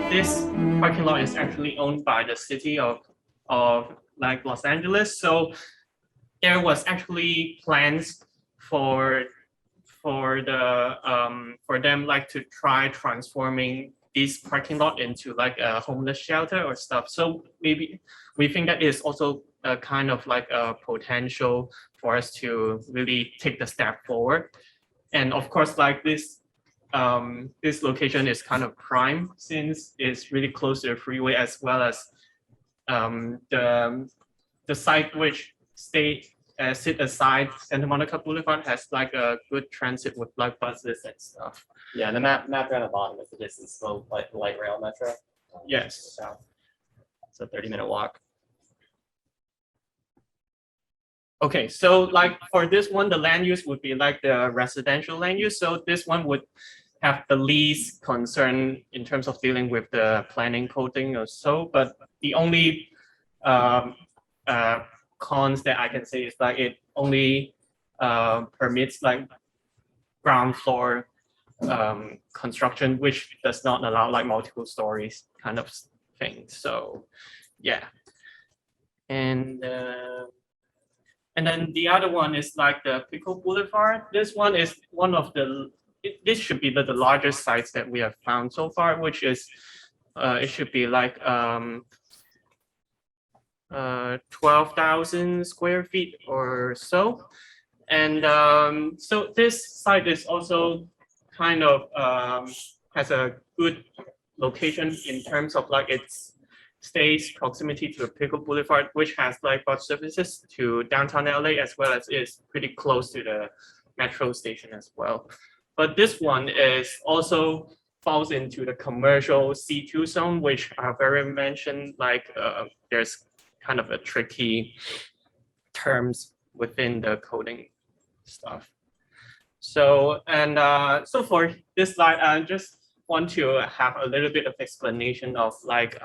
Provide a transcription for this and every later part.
This parking lot is actually owned by the city of like Los Angeles. So there was actually plans for for them like to try transforming this parking lot into like a homeless shelter or stuff. So maybe we think that is also a kind of like a potential for us to really take the step forward. And of course, like this location is kind of prime since it's really close to the freeway as well as the site which sit aside Santa Monica Boulevard has like a good transit with like buses and stuff. Yeah, and the map on the bottom is the distance to like the light rail metro. Yes. So it's a 30-minute walk. Okay, so like for this one, the land use would be like the residential land use. So this one would have the least concern in terms of dealing with the planning coding or so. But the only cons that I can say is like it only permits like ground floor construction, which does not allow like multiple stories kind of thing. So yeah, and then the other one is like the Pickle Boulevard. This one is one of this should be the largest sites that we have found so far, which is it should be like 12,000 square feet or so. And so this site is also kind of has a good location in terms of like its stays proximity to Pickle Boulevard, which has like bus services to downtown LA as well as is pretty close to the metro station as well. But this one is also falls into the commercial C2 zone, which I've already mentioned, like there's kind of a tricky terms within the coding stuff. So, and so for this slide, I just want to have a little bit of explanation of like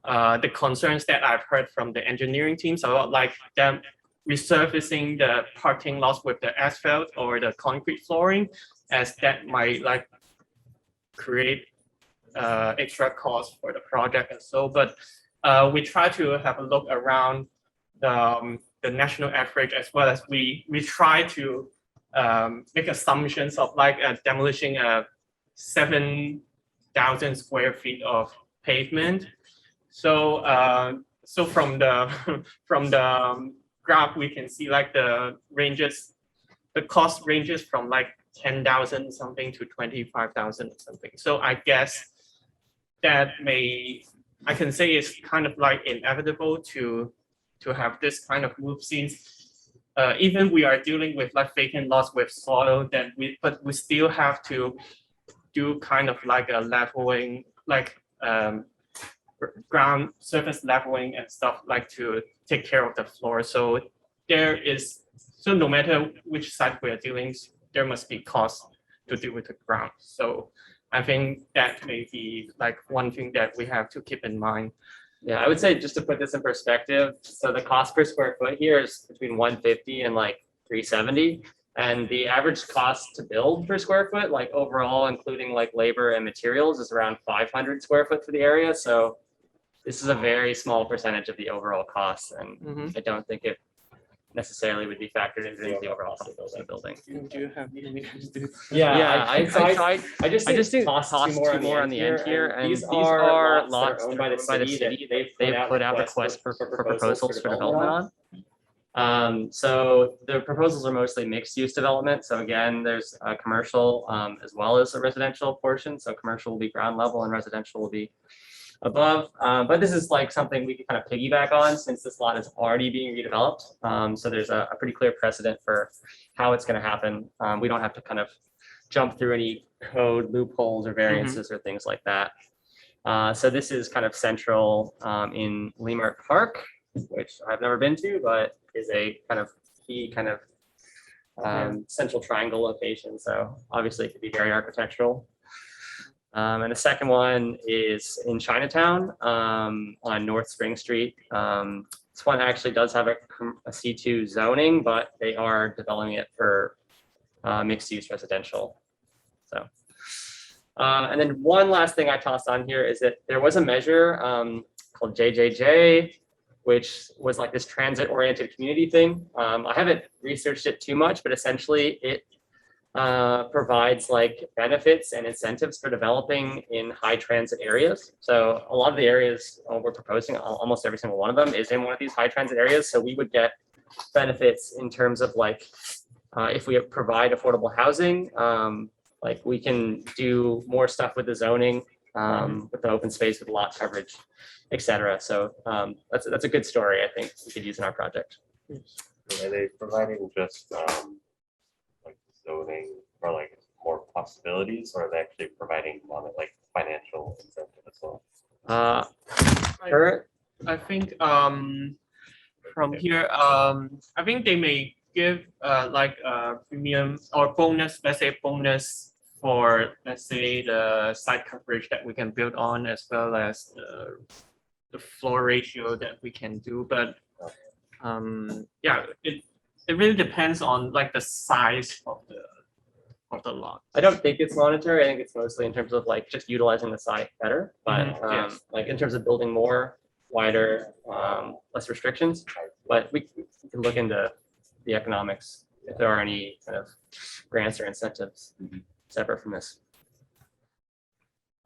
the concerns that I've heard from the engineering teams about like them resurfacing the parking lots with the asphalt or the concrete flooring, as that might like create extra costs for the project and so. But we try to have a look around the national average as well as we try to make assumptions of like demolishing a 7,000 square feet of pavement. So so from the from the graph we can see like the cost ranges from like 10,000 something to 25,000 something. So I guess that I can say it's kind of like inevitable to have this kind of move since even we are dealing with like vacant lots with soil but we still have to do kind of like a leveling, like ground surface leveling and stuff like to take care of the floor. So no matter which side we are dealing, there must be cost to deal with the ground. So I think that may be like one thing that we have to keep in mind. Yeah, I would say just to put this in perspective, so the cost per square foot here is between 150 and like 370. And the average cost to build per square foot, like overall, including like labor and materials, is around 500 square foot for the area. So this is a very small percentage of the overall cost. And I don't think it necessarily would be factored into the overall cost of the building. Do you have any? Yeah, I just think costs too more on the end here. And these are lots owned by the city. They've put out requests for proposals for development on. So the proposals are mostly mixed use development. So again, there's a commercial as well as a residential portion. So commercial will be ground level and residential will be above. But this is like something we can kind of piggyback on since this lot is already being redeveloped. So there's a pretty clear precedent for how it's going to happen. We don't have to kind of jump through any code loopholes or variances or things like that. So this is kind of central in Leimert Park, which I've never been to, but is a kind of key kind of central triangle location. So obviously it could be very architectural. And the second one is in Chinatown on North Spring Street. This one actually does have a C2 zoning, but they are developing it for mixed use residential. So, and then one last thing I tossed on here is that there was a measure called JJJ, which was like this transit oriented community thing. I haven't researched it too much, but essentially it provides like benefits and incentives for developing in high transit areas. So a lot of the areas we're proposing, almost every single one of them is in one of these high transit areas. So we would get benefits in terms of like, if we provide affordable housing, like we can do more stuff with the zoning, with the open space, with lot coverage, etc. So that's a good story I think we could use in our project. Are they providing just like zoning or like more possibilities, or are they actually providing like financial incentive as well? I think from here, I think they may give like a premium or bonus, let's say bonus for, let's say, the site coverage that we can build on, as well as the floor ratio that we can do. But yeah, it really depends on like the size of the lot. I don't think it's monetary. I think it's mostly in terms of like just utilizing the site better. But yes. like in terms of building more, wider, less restrictions. But we can look into the economics if there are any kind of grants or incentives separate from this.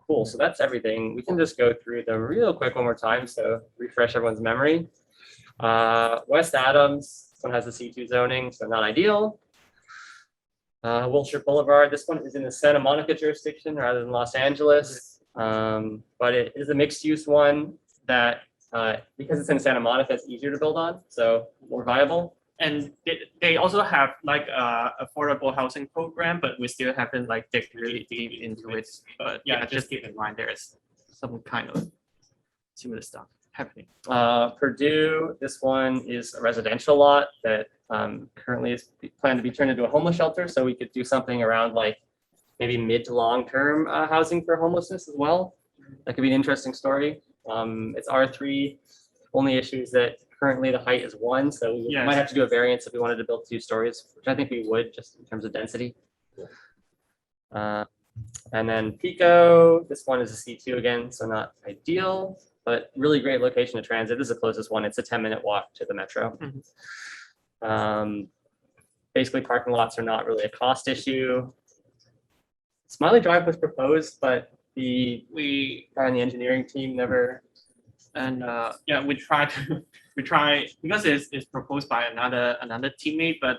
Cool. So that's everything. We can just go through them real quick one more time. So refresh everyone's memory. West Adams, this one has the C2 zoning, so not ideal. Wilshire Boulevard, this one is in the Santa Monica jurisdiction rather than Los Angeles. But it is a mixed use one that, because it's in Santa Monica, it's easier to build on, so more viable. And they also have like a affordable housing program, but we still haven't like dig really deep into it. But yeah, just keep in mind there's some kind of similar stuff happening. Purdue, this one is a residential lot that currently is planned to be turned into a homeless shelter. So we could do something around like maybe mid to long term housing for homelessness as well. That could be an interesting story. It's R3. Only issue is that currently the height is 1, so we might have to do a variance if we wanted to build 2 stories, which I think we would just in terms of density. And then Pico, this one is a C2 again, so not ideal, but really great location to transit. This is the closest one. It's a 10-minute walk to the metro. Basically, parking lots are not really a cost issue. Smiley Drive was proposed, but the guy on the engineering team never. And yeah, we try because it's proposed by another teammate, but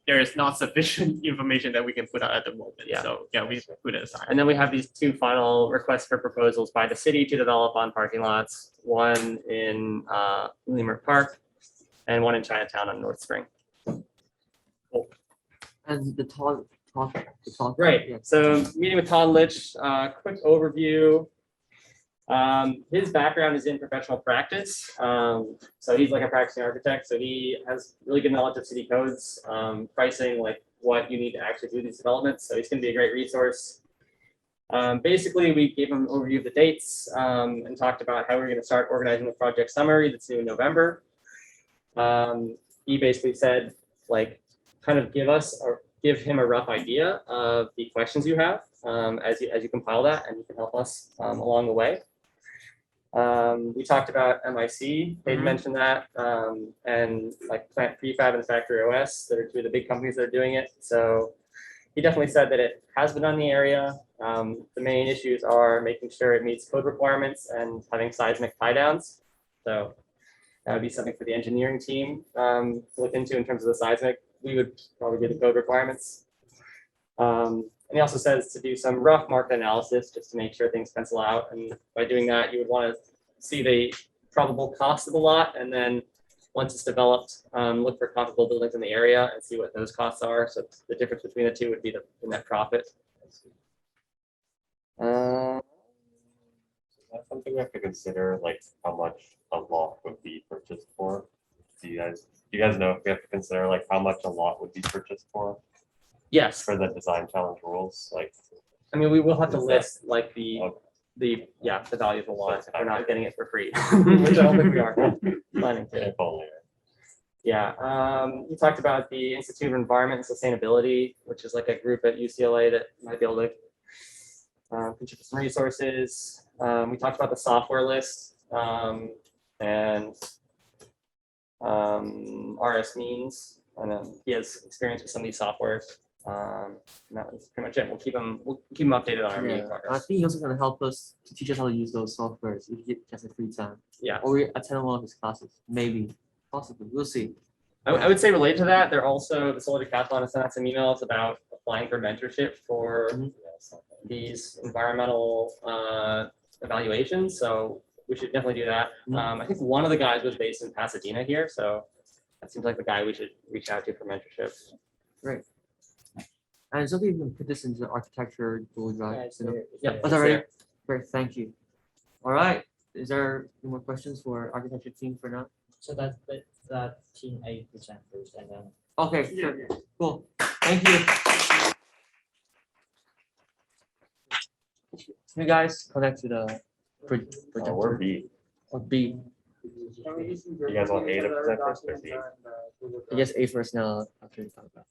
there is not sufficient information that we can put out at the moment. Yeah. So yeah, we put it aside. And then we have these 2 final requests for proposals by the city to develop on parking lots. One in Leimert Park, and one in Chinatown on North Spring. Cool. And the talk. Right. Yeah. So meeting with Todd Litch, quick overview. His background is in professional practice. So he's like a practicing architect. So he has really good knowledge of city codes, pricing, like what you need to actually do these developments. So he's going to be a great resource. Basically, we gave him an overview of the dates and talked about how we're going to start organizing the project summary that's due in November. He basically said, like, kind of give him a rough idea of the questions you have as you compile that, and you can help us along the way. We talked about MIC, they'd mentioned that, and like Plant Prefab and Factory OS, that are 2 of the big companies that are doing it. So he definitely said that it has been on the area. The main issues are making sure it meets code requirements and having seismic tie downs. So that would be something for the engineering team to look into in terms of the seismic. We would probably do the code requirements. And he also says to do some rough market analysis just to make sure things pencil out. And by doing that, you would want to see the probable cost of the lot. And then once it's developed, look for comparable buildings in the area and see what those costs are. So the difference between the 2 would be the net profit. Is that something we have to consider, like how much a lot would be purchased for? Do you guys know if we have to consider like how much a lot would be purchased for? Yes. For the design challenge rules, like. I mean, we will have to list like the value of the lot if we're not getting it for free, which I don't think we are planning to. You talked about the Institute of Environment and Sustainability, which is like a group at UCLA that might be able to contribute some resources. We talked about the software list and RS Means, and he has experience with some of these softwares. And that was pretty much it. We'll keep him updated on our meeting I progress. think he's also gonna help us to teach us how to use those softwares if he gets a free time. Yeah. Or we attend one of his classes. Maybe. Possibly. We'll see. I would say related to that, they're also the Solar Decathlon has sent out some emails about applying for mentorship for these environmental evaluations. So we should definitely do that. I think one of the guys was based in Pasadena here, so that seems like the guy we should reach out to for mentorship. Great. And something you can put this into the architecture Google Drive. Yeah, That's all right. Great, thank you. All right. Is there any more questions for architecture team for now? So that team A present first and then. Okay, sure. Cool. Thank you. You guys connect to the projector. We're B. Or B. You guys want A to present first or B? I guess A first now after you talk about.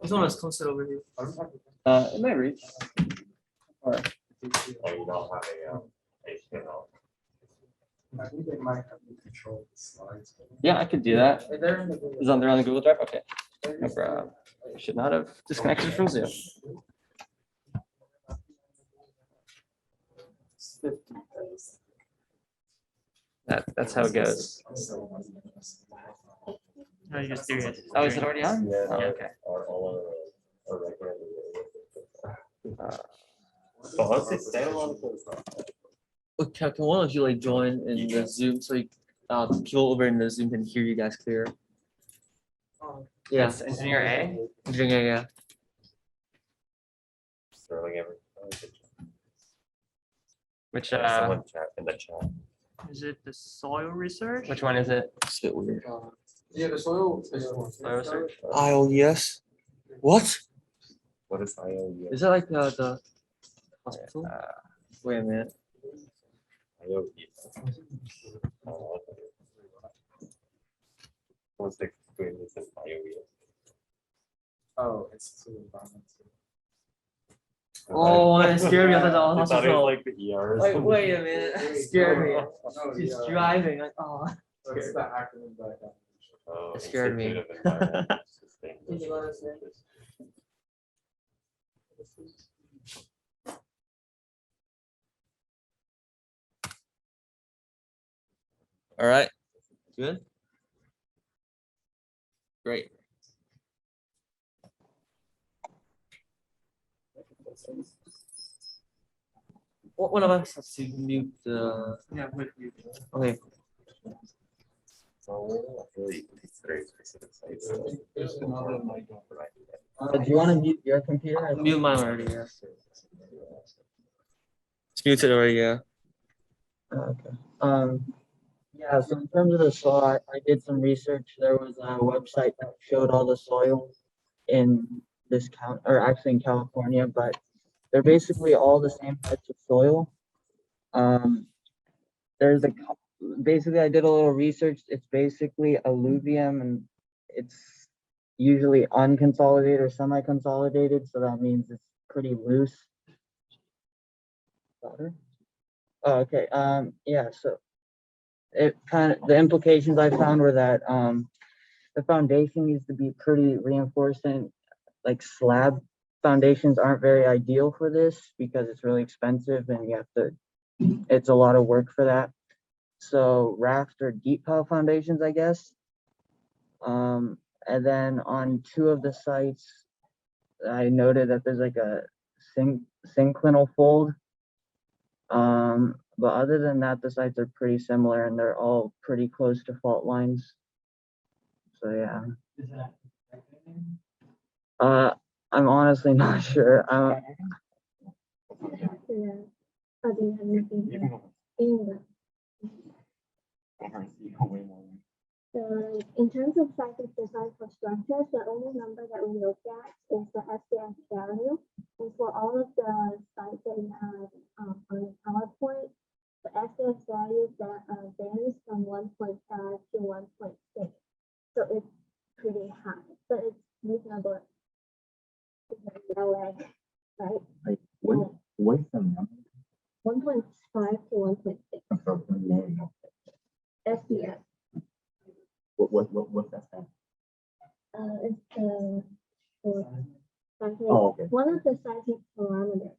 This one is closer over here. It might reach. Or Oh, you don't have a HTML. I think they might have to control the slides. yeah, I could do that. They're in the Google. Is on there on the Google Drive? Okay. No problem. I should not have disconnected from Zoom. That's how it goes. No, you just do it. Oh, is it already on? Yeah. Oh, okay. Or all are recommended. But once it's standalone, Okay, can one of you like join in the Zoom so you, people over in the Zoom can hear you guys clear? Yeah. Yes, engineer A. Yeah. sterling every. Which Someone chat in the chat. Is it the soil research? which one is it? It's a bit weird. Yeah, the soil. Soil research? IOES? What? What is IOU? Is that like the hospital? Wait a minute. IOU. Oh, okay. What's the doing this in IOU? Oh, it's to environment. Oh, that scared me. I thought that was You thought it was hospital. like the ERs. Like, wait a minute. That scared me. Oh, She's yeah. driving. Like, oh. That's the acronym that I got. Oh, It scared me. Institute of Environmental Sustainability. Did you let us in? All right. Good. Great. One of us has to mute the. Yeah, with you. Okay. So we're not really considering specific sites. There's another mic. Do you want to mute your computer? I mute mine already. Yeah. It's muted already. Yeah. Okay. Yeah, so in terms of the soil, I did some research. There was a website that showed all the soil in this count, or actually in California, but they're basically all the same types of soil. There's basically I did a little research. It's basically alluvium, and it's usually unconsolidated or semi-consolidated, so that means it's pretty loose. Better? Oh, okay. Yeah, so it the implications I found were that the foundation needs to be pretty reinforced, and like slab foundations aren't very ideal for this because it's really expensive and you have to, it's a lot of work for that. So raft or deep pile foundations, I guess. And then on two of the sites, I noted that there's like a synclinal fold. But other than that, the sites are pretty similar and they're all pretty close to fault lines. So yeah. I'm honestly not sure. Yeah. I didn't have anything in the. So in terms of site design for structures, the only number that we look at is the SDS value. And for all of the sites that we have on PowerPoint, the SDS values that varies from 1.5 to 1.6. So it's pretty high, but it's reasonable. Right? Like what's the number? 1.5 to 1.6 I'm sorry, what name? SDS. What's that stand? It's the scientific, Oh, okay. one of the scientific parameters,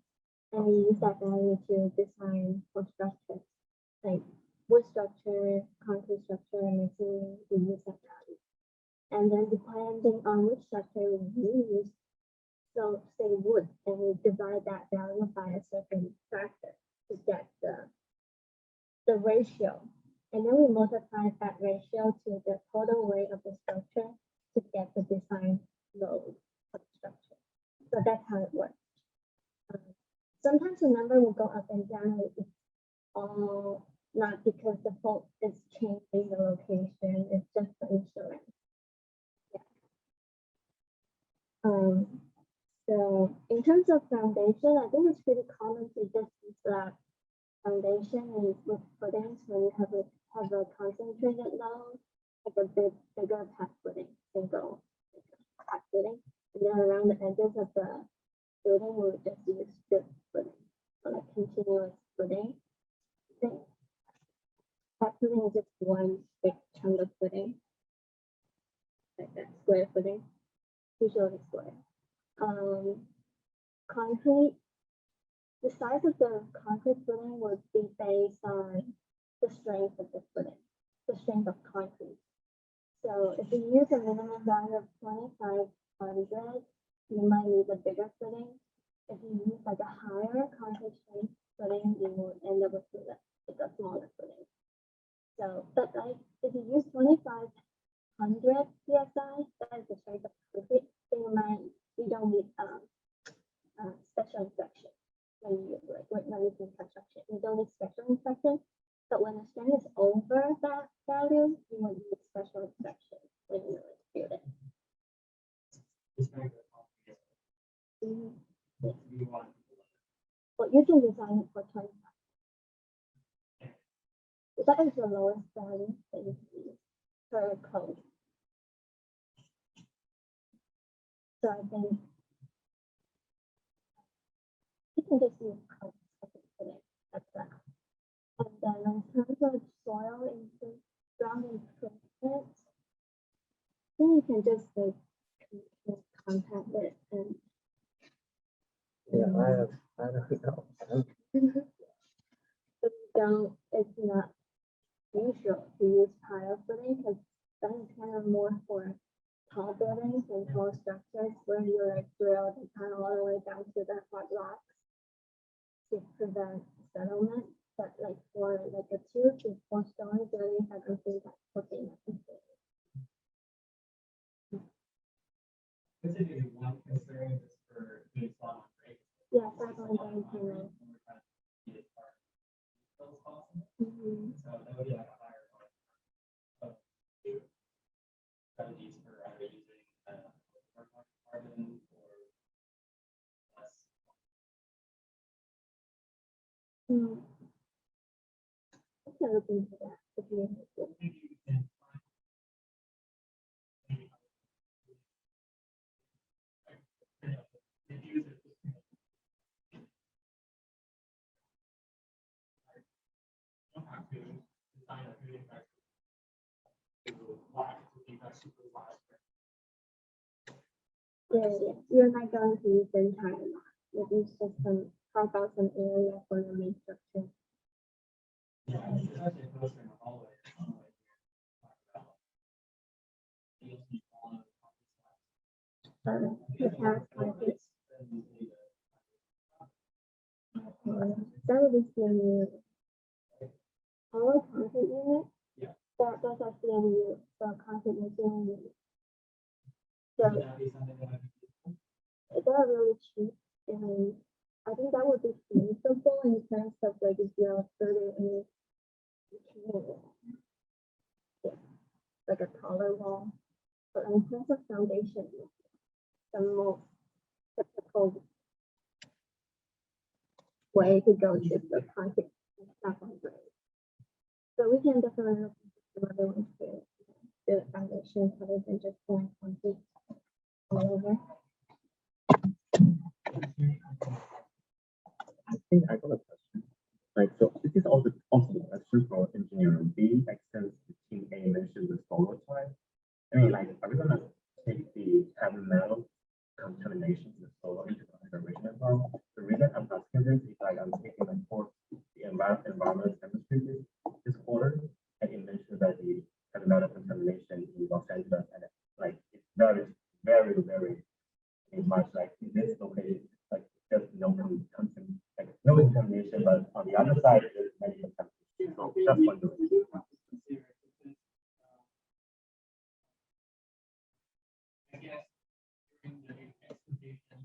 and we use that value to design for structures, like wood structure, concrete structure, and masonry. We use that value, and then depending on which structure we use, so say wood, and we divide that value by a certain factor to get the ratio, and then we multiply that ratio to the total weight of the structure to get the design load of the structure. So that's how it works. Sometimes the number will go up and down. It's all not because the fault is changing the location. It's just the insurance. Yeah. So in terms of foundation, I think it's pretty common to just use that foundation with footings when you have a concentrated load, like a bigger pack footing, single pack footing, and then around the edges of the building we would just use strip footing, or like continuous footing. Pack footing is just one big chunk of footing, like that square footing, usually square. Concrete. The size of the concrete footing would be based on the strength of the footing, the strength of concrete. So if you use a minimum value of 2,500, you might need a bigger footing. If you use like a higher concrete strength footing, you will end up with a smaller footing. So, but like if you use 2,500 psi, that is the strength of concrete, then you don't need special inspection. When you do construction, you don't need special inspection, but when the strength is over that value, you will need special inspection when you build it. But you can design it for 25. That is the lowest value that you can use per code. So I think you can just use code that's that. And then in terms of soil and ground improvement, then you can just like compact it and Yeah, I don't know. but it's not usual to use pile footing because that is kind of more for tall buildings and tall structures where you like drill the tunnel all the way down to the hard rocks to prevent settlement. But like for like a 2 to 4 story building, I don't think that's what they necessarily. Specifically, one concern is for baseline rate. Yeah, cycling downhill. Mm-hmm. So that would be like a higher one. Strategies for either using carbon or less. I can look into that if you're interested. Maybe you can find maybe use it. You don't have to design a food factory to live to be that super live. Yeah. You're not going to use the entire lot. You use just carve out some area for the main structure. Yeah, it's actually a poster in the hallway. The past concrete. That would be CMU. Our concrete unit. Yeah. That's our CMU, so concrete machine unit. So they're really cheap, and I think that would be feasible in terms of like if you're further in, yeah, like a taller wall. But in terms of foundation, the most typical way to go is the concrete platform grade. So we can definitely look into whether we want to build a foundation other than just pouring concrete all over. I think I got a question. Like, so this is also the question for engineering B, like since the team A mentioned the solar side. I mean, like, are we gonna take the heavy metal contamination in the solar into consideration as well? The reason I'm asking this is like I'm taking my course, the environmental chemistry this quarter, and it mentioned that the heavy metal contamination in Los Angeles, and like it's very, very, very much like in this location, like there's no contamination, like no contamination, but on the other side there's many contamination. So just wondering. I guess during the excavation,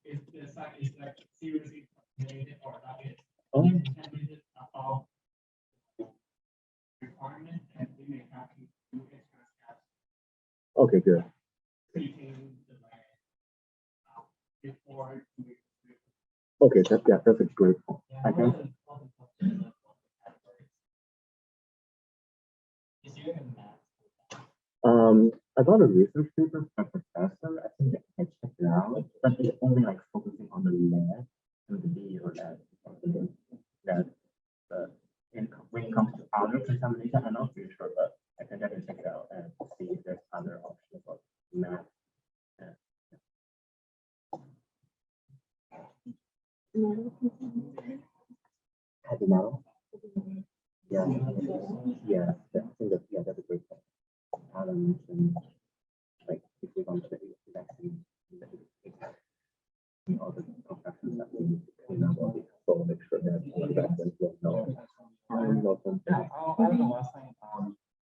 if the site is like seriously contaminated or not, it's contaminated above requirement, and we may have to do extra steps Okay, good. treating the land before we. Okay, that's a great point. I guess. I got a research paper from a professor. I think I checked it out, but it's only like focusing on the lead and the B or that when it comes to other contamination, I'm not pretty sure, but I can definitely check it out and see if there's other options for math. Heavy metal? Yeah. Yeah, I think that's a great point. Alan mentioned, like, if we're going to vaccine, all the constructions that we need to clean up, so make sure that all the vaccines will know. Yeah, I'll add the last thing.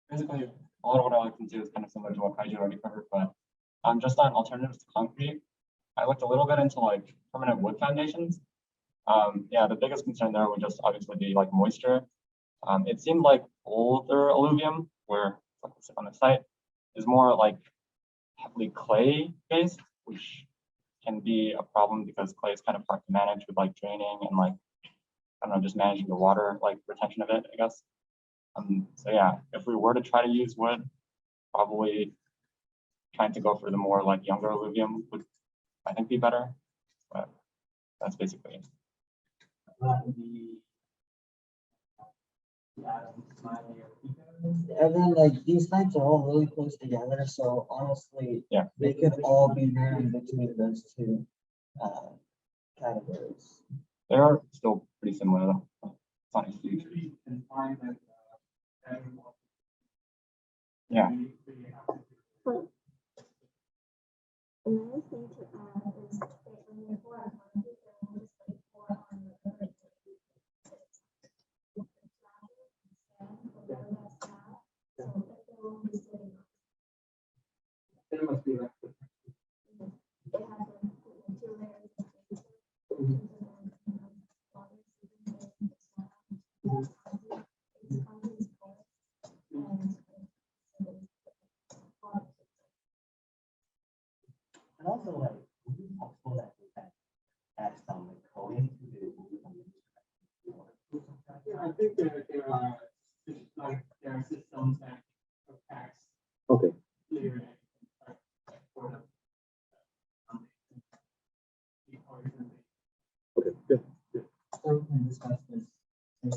Basically, a lot of what I like to do is kind of similar to what Kaiju already covered, but just on alternatives to concrete, I looked a little bit into like permanent wood foundations. Yeah, the biggest concern there would just obviously be like moisture. It seemed like older alluvium, where on the site, is more like heavily clay based, which can be a problem because clay is kind of hard to manage with like draining and like, I don't know, just managing the water like retention of it, I guess. So yeah, if we were to try to use wood, probably trying to go for the more like younger alluvium would, I think, be better. But that's basically it. And then like these sites are all really close together, so honestly, Yeah, they could all be there in between those two categories. they are still pretty similar though. It's not a huge. Yeah. But another thing to add is that when you're for a market, there is like for on the other There must be like. it has like 2 layers And also like, would it be possible that we can add some like coding to the Yeah, I think there are systems that attacks Okay. clear for them. Okay, good. So we can discuss this. Would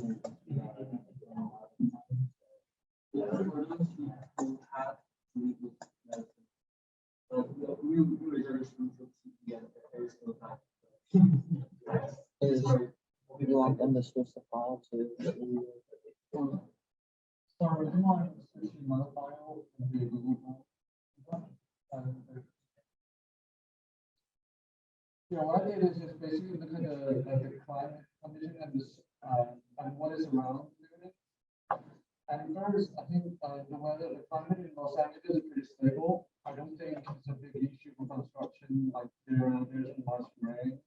you like them to switch the file to? Sorry, do you want to switch another file to the Google? Yeah, what I did is just basically look at the climate condition and this, and what is around the unit. And first, I think the climate in Los Angeles is pretty stable. I don't think it's a big issue for construction, like there's much rain,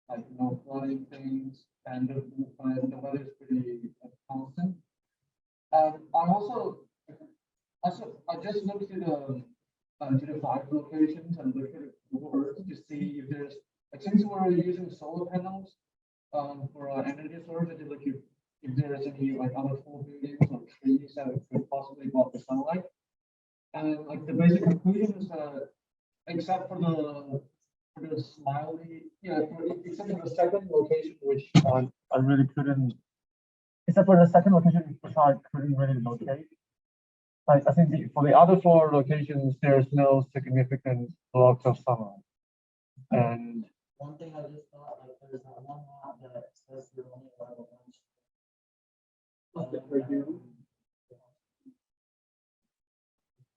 like no flooding things, and the weather is pretty constant. I just looked to the 5 locations and looked at Google Earth to see if there's, like, since we're using solar panels, for our energy storage, to look if there is any like other tall buildings or trees that could possibly block the sunlight. And like the basic conclusion is that except for the smiley, except for the second location, which I really couldn't, except for the second location, which I couldn't really locate. I think for the other four locations, there's no significant blocks of sunlight. And One thing I just thought, like, there's that one lot that says you're only allowed one.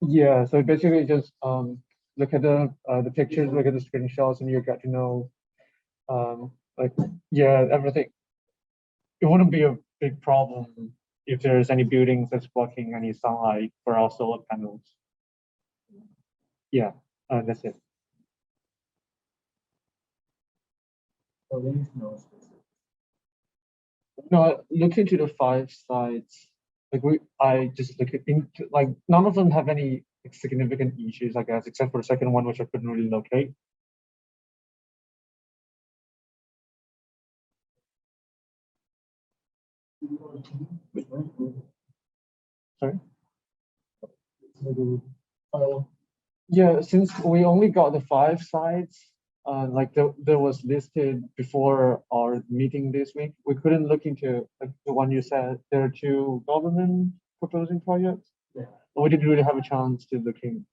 yeah, so basically just look at the pictures, look at the screenshots, and you get to know like everything. It wouldn't be a big problem if there's any buildings that's blocking any sunlight for our solar panels. Yeah, that's it. So there's no specific. No, look into the 5 sites. Like I just look into, like, none of them have any significant issues, I guess, except for the second one, which I couldn't really locate. Sorry. Yeah, since we only got the 5 sites, like there was listed before our meeting this week, we couldn't look into like the one you said. There are 2 government proposing projects. Yeah. We didn't really have a chance to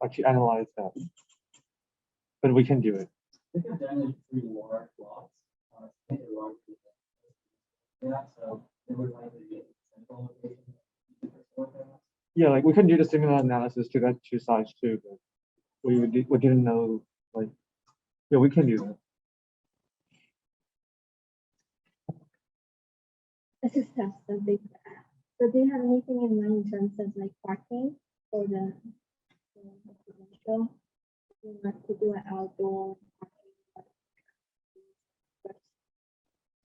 actually analyze that, but we can do it. I think I've done 3 large blocks. Yeah, so it would likely be a central location. Yeah, like we can do the similar analysis to that 2 sites too, but we didn't know, like, yeah, we can do that. This is just something to add. So do you have anything in mind in terms of like parking for the commercial? You want to do an outdoor parking, like,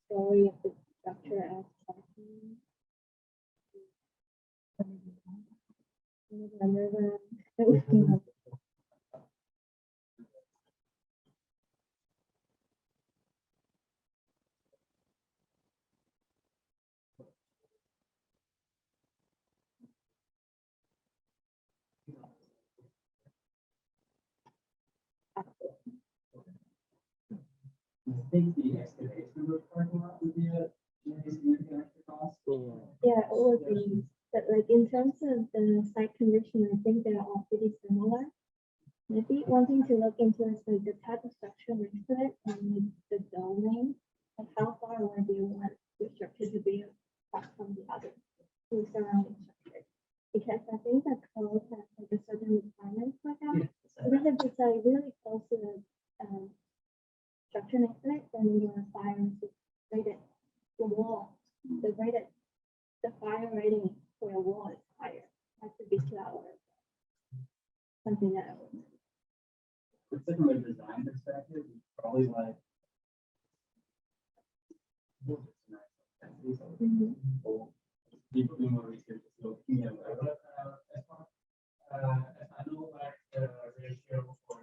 story of the structure as parking. I think the excavation of the parking lot would be a significant extra cost. Yeah, it would be, but like in terms of the site condition, I think they're all pretty similar. Maybe one thing to look into is like the type of structure next to it and like the zoning, like how far away do you want your structure to be apart from the other surrounding structure? Because I think that code has like a certain requirement for that. Because if it's like really close to the structure next to it, then your fire is rated, the wall, the fire rating for a wall is higher. Has to be 2 hours. Something that I would. It's like from a design perspective, it's probably like. People do more research, so I know like the ratio for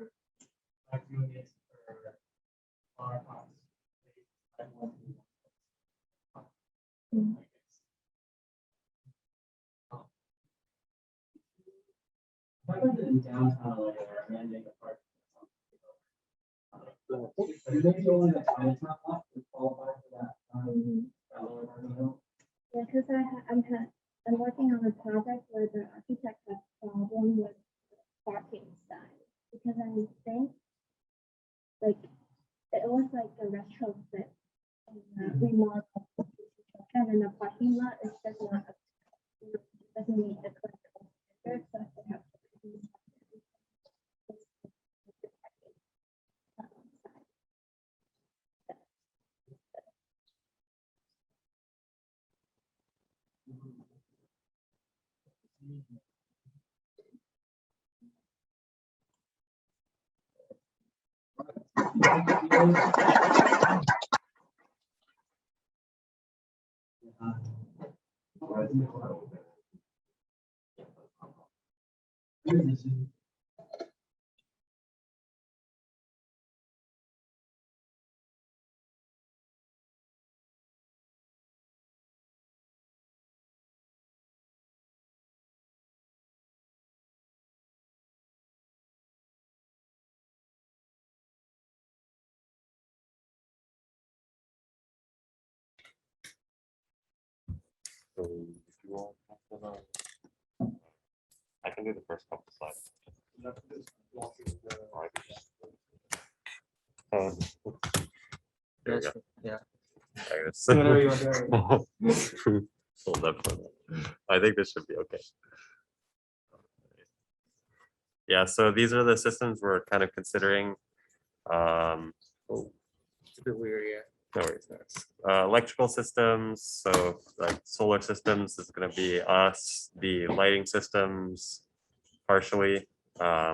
like units per our house. If I went in downtown, like, or Mandating Park. Maybe only the Chinatown lot would qualify for that. Yeah, because I'm working on a project where the architect has problem with parking size because I think like it was like a retrofit and remodel and then the parking lot is just not doesn't meet the current standards, so they have to reduce So if you want, I can do the first couple slides. There we go. Yeah. I guess. Whenever you want Hold up for that. I think this should be okay. Yeah, so these are the systems we're kind of considering. Oh, It's a bit weird, yeah. no worries. Electrical systems, so like solar systems is going to be us. The lighting systems, partially. I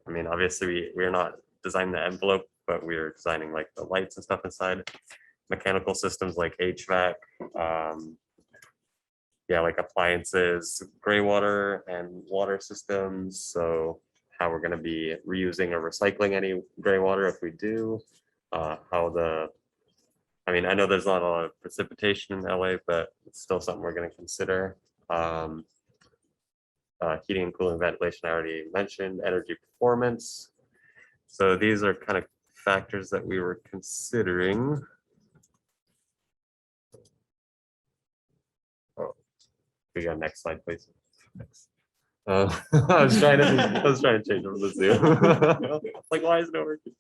mean, obviously we're not designing the envelope, but we're designing like the lights and stuff inside. Mechanical systems like HVAC, yeah, like appliances, gray water and water systems. So how we're going to be reusing or recycling any gray water if we do. I mean, I know there's not a lot of precipitation in LA, but it's still something we're going to consider. Heating and cooling, ventilation, I already mentioned. Energy performance. So these are kind of factors that we were considering. Oh, we got next slide, please. I was trying to change over the Zoom. Like, why isn't it working?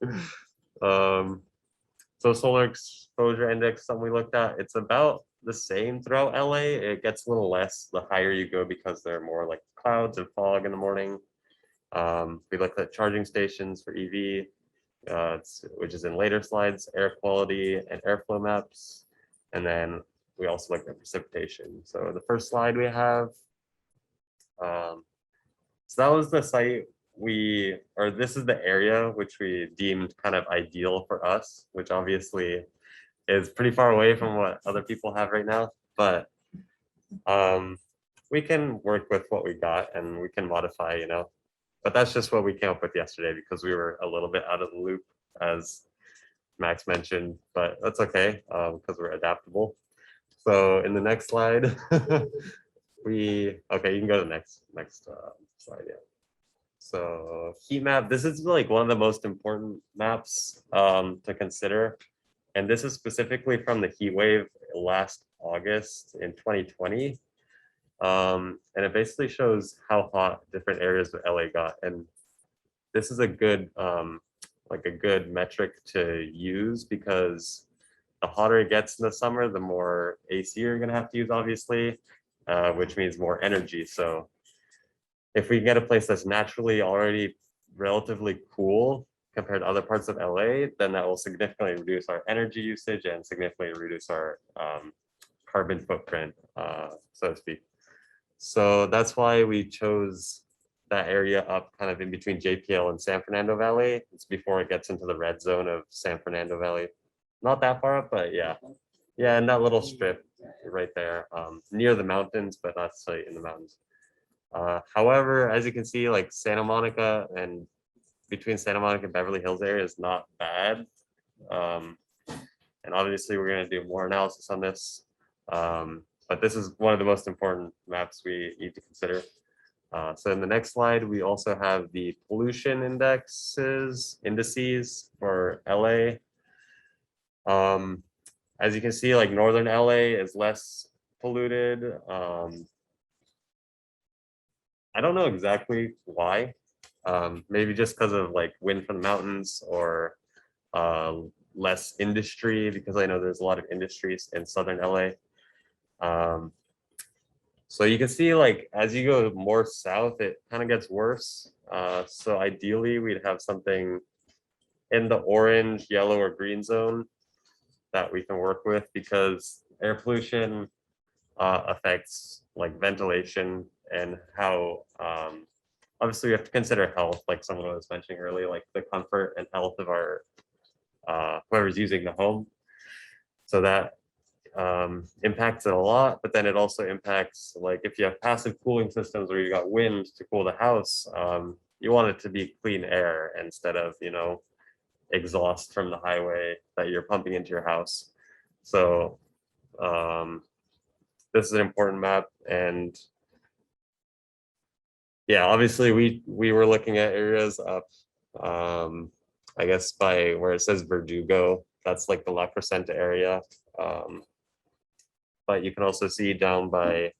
So solar exposure index, something we looked at, it's about the same throughout LA. It gets a little less the higher you go because there are more like clouds and fog in the morning. We looked at charging stations for EV, which is in later slides, air quality and airflow maps. And then we also looked at precipitation. So the first slide we have, so that was the site this is the area which we deemed kind of ideal for us, which obviously is pretty far away from what other people have right now, but we can work with what we got and we can modify, you know, but that's just what we came up with yesterday because we were a little bit out of the loop, as Max mentioned, but that's okay because we're adaptable. So in the next slide, okay, you can go to the next slide, yeah. So heat map, this is like one of the most important maps to consider. And this is specifically from the heat wave last August in 2020. And it basically shows how hot different areas of LA got. And this is a good like a good metric to use because the hotter it gets in the summer, the more AC you're gonna have to use, obviously, which means more energy. So if we get a place that's naturally already relatively cool compared to other parts of LA, then that will significantly reduce our energy usage and significantly reduce our carbon footprint, so to speak. So that's why we chose that area up kind of in between JPL and San Fernando Valley. It's before it gets into the red zone of San Fernando Valley. Not that far up, but yeah. Yeah, and that little strip right there, near the mountains, but not straight in the mountains. However, as you can see, like Santa Monica and between Santa Monica and Beverly Hills area is not bad. And obviously we're going to do more analysis on this. But this is one of the most important maps we need to consider. So in the next slide, we also have the pollution indices for LA. As you can see, like northern LA is less polluted. I don't know exactly why. Maybe just because of like wind from the mountains or less industry, because I know there's a lot of industries in southern LA. So you can see like as you go more south, it kind of gets worse. So ideally we'd have something in the orange, yellow, or green zone that we can work with, because air pollution affects like ventilation and how obviously we have to consider health, like someone was mentioning earlier, like the comfort and health of our whoever's using the home. So that impacts it a lot, but then it also impacts, like if you have passive cooling systems where you got wind to cool the house, you want it to be clean air instead of, you know, exhaust from the highway that you're pumping into your house. So this is an important map. And yeah, obviously we were looking at areas up, I guess by where it says Verdugo, that's like the La Crescenta area. but you can also see down by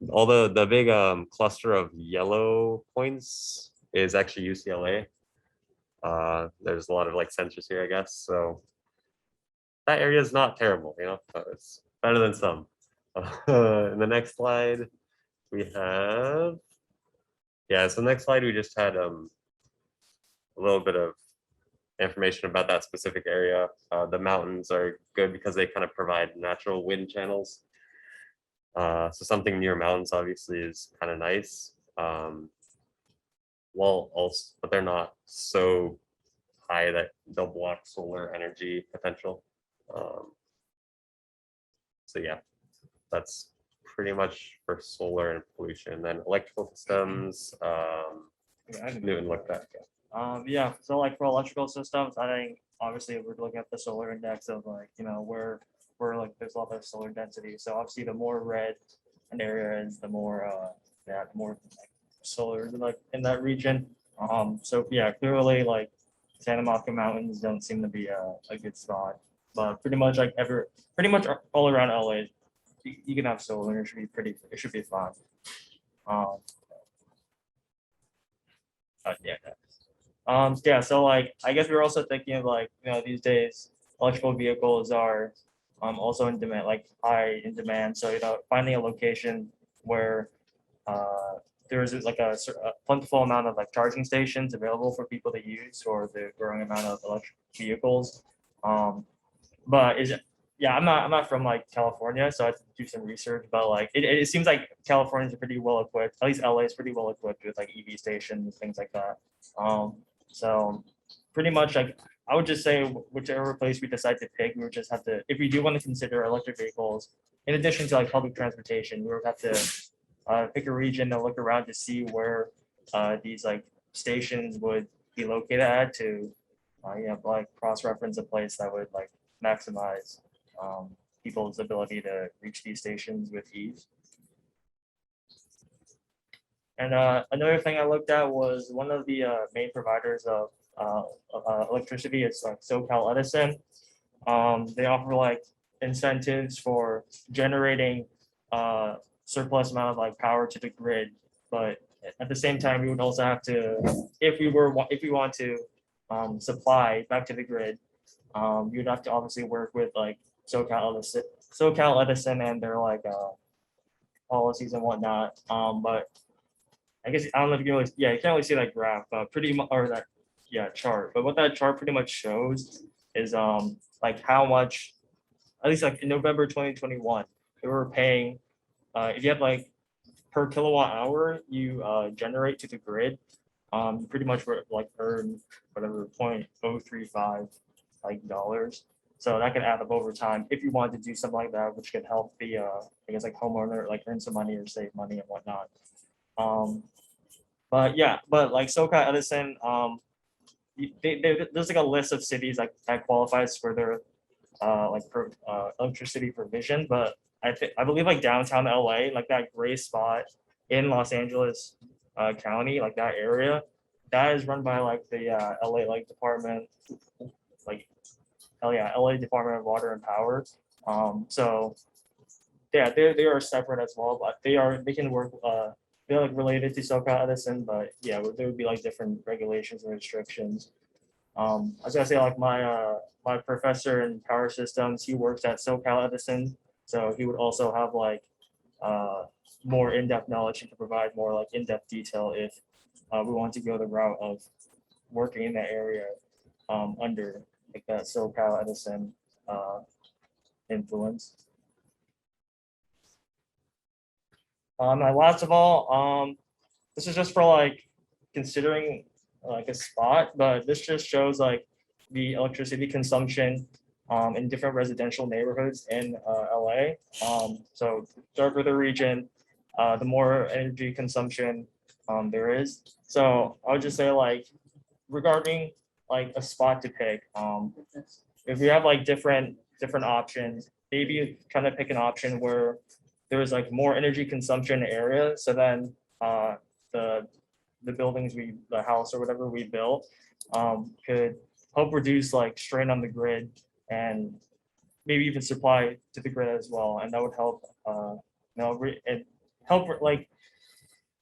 all the big cluster of yellow points is actually UCLA. There's a lot of like sensors here, I guess. So that area is not terrible, you know, it's better than some. In the next slide, we have, yeah, so next slide, we just had a little bit of information about that specific area. The mountains are good because they kind of provide natural wind channels. So something near mountains obviously is kind of nice. Well, also, but they're not so high that they'll block solar energy potential. So yeah, that's pretty much for solar and pollution. Then electrical systems, Newton looked at. Yeah, so like for electrical systems, I think obviously we're looking at the solar index of like, you know, where like there's a lot of solar density. So obviously the more red an area is, the more the more like, solar like in that region. So yeah, clearly like Santa Monica Mountains don't seem to be a good spot. But pretty much like pretty much all around LA, you can have solar and it should be fine. Yeah. Yeah, so like I guess we're also thinking of like, you know, these days electrical vehicles are also in demand, like high in demand. So, you know, finding a location where there's like a plentiful amount of like charging stations available for people to use for the growing amount of electric vehicles. But yeah, I'm not from like California, so I have to do some research. But like it seems like California's pretty well equipped. At least LA is pretty well equipped with like EV stations and things like that. So pretty much like I would just say whichever place we decide to pick, we would just have to, if we do want to consider electric vehicles, in addition to like public transportation, we would have to pick a region and look around to see where these like stations would be located at to you know, like cross-reference a place that would like maximize people's ability to reach these stations with ease. And another thing I looked at was one of the main providers of electricity is like SoCal Edison. They offer like incentives for generating surplus amount of like power to the grid, but at the same time, we would also have to, if we want to supply back to the grid, you'd have to obviously work with like SoCal Edison and their like policies and whatnot. But I guess I don't know if you can really, yeah, you can't really see that graph, but pretty much, or that, yeah, chart. But what that chart pretty much shows is like how much, at least like in November 2021, they were paying, if you have like per kilowatt hour you generate to the grid, you pretty much like earn whatever 0.035 like dollars. So that could add up over time if you wanted to do something like that, which could help the I guess like homeowner like earn some money or save money and whatnot. But yeah, but like SoCal Edison, there's like a list of cities like that qualifies for their like electricity provision. But I believe like downtown LA, like that gray spot in Los Angeles County, like that area, that is run by like the LA like department, like LA Department of Water and Power. So yeah, they are separate as well, but they can work. They're like related to SoCal Edison, but yeah, there would be like different regulations and restrictions. I was gonna say like my my professor in power systems, he works at SoCal Edison, so he would also have like more in-depth knowledge and can provide more like in-depth detail if we want to go the route of working in that area under like that SoCal Edison influence. And last of all, this is just for like considering like a spot, but this just shows like the electricity consumption in different residential neighborhoods in LA. So darker the region, the more energy consumption there is. So I would just say like regarding like a spot to pick, if we have like different options, maybe kind of pick an option where there's like more energy consumption area. So then the buildings the house or whatever we built could help reduce like strain on the grid and maybe even supply to the grid as well, and that would help and help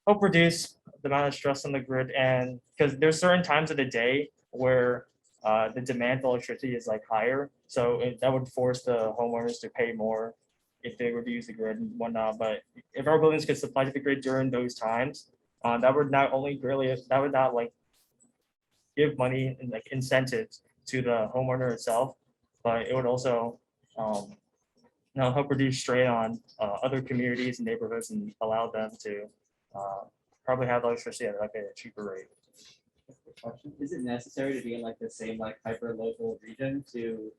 help reduce the amount of stress on the grid. And because there's certain times of the day where the demand for electricity is like higher, so that would force the homeowners to pay more if they were to use the grid and whatnot. But if our buildings could supply to the grid during those times, that would not like give money and like incentives to the homeowner itself, but it would also help reduce strain on other communities and neighborhoods and allow them to probably have electricity at like a cheaper rate. Is it necessary to be in like the same like hyper local region to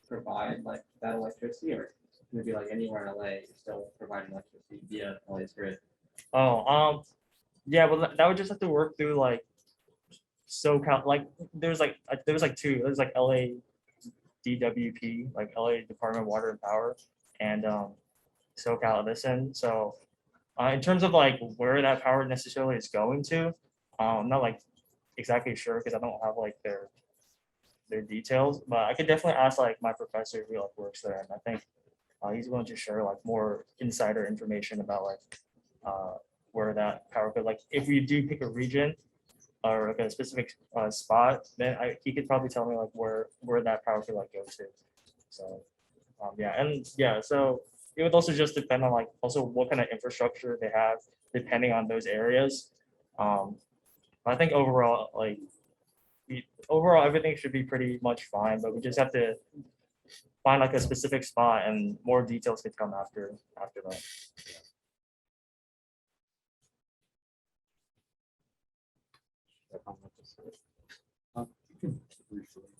provide like that electricity, or can it be like anywhere in LA you're still providing electricity via LA's grid? Oh, yeah, well that would just have to work through like SoCal. Like there's like two. There's like LA DWP, like LA Department of Water and Power, and SoCal Edison. So in terms of like where that power necessarily is going to, I'm not like exactly sure because I don't have like their details, but I could definitely ask like my professor who like works there, and I think he's willing to share like more insider information about like where that power could, like if we do pick a region or like a specific spot, then he could probably tell me like where that power could like go to. So so it would also just depend on like also what kind of infrastructure they have depending on those areas. I think overall everything should be pretty much fine, but we just have to find like a specific spot, and more details could come after that.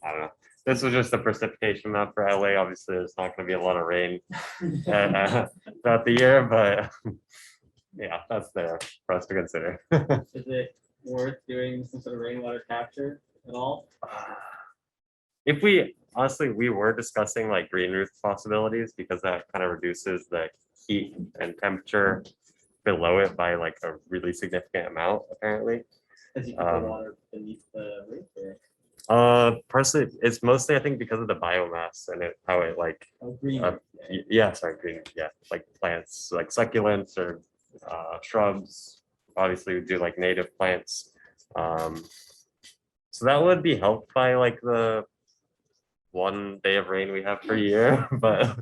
I don't know. This was just a precipitation map for LA. Obviously, there's not going to be a lot of rain throughout the year, but yeah, that's there for us to consider. Is it worth doing some sort of rainwater capture at all? If we were discussing like green roof possibilities, because that kind of reduces the heat and temperature below it by like a really significant amount, apparently. Because you can put water beneath the roof, or? Personally, it's mostly I think because of the biomass and how it like Green. green, like plants like succulents or shrubs. Obviously, we do like native plants. So that would be helped by like the one day of rain we have per year, but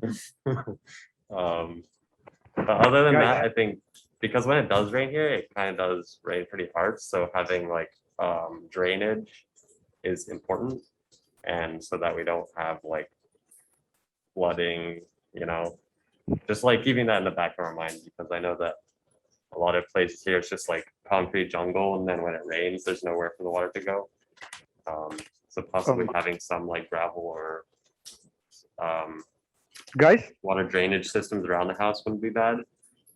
other than that, I think because when it does rain here, it kind of does rain pretty hard. So having like drainage is important, and so that we don't have like flooding, just like keeping that in the back of our mind, because I know that a lot of places here it's just like concrete jungle, and then when it rains there's nowhere for the water to go. So possibly having some like gravel or water drainage systems around the house wouldn't be bad.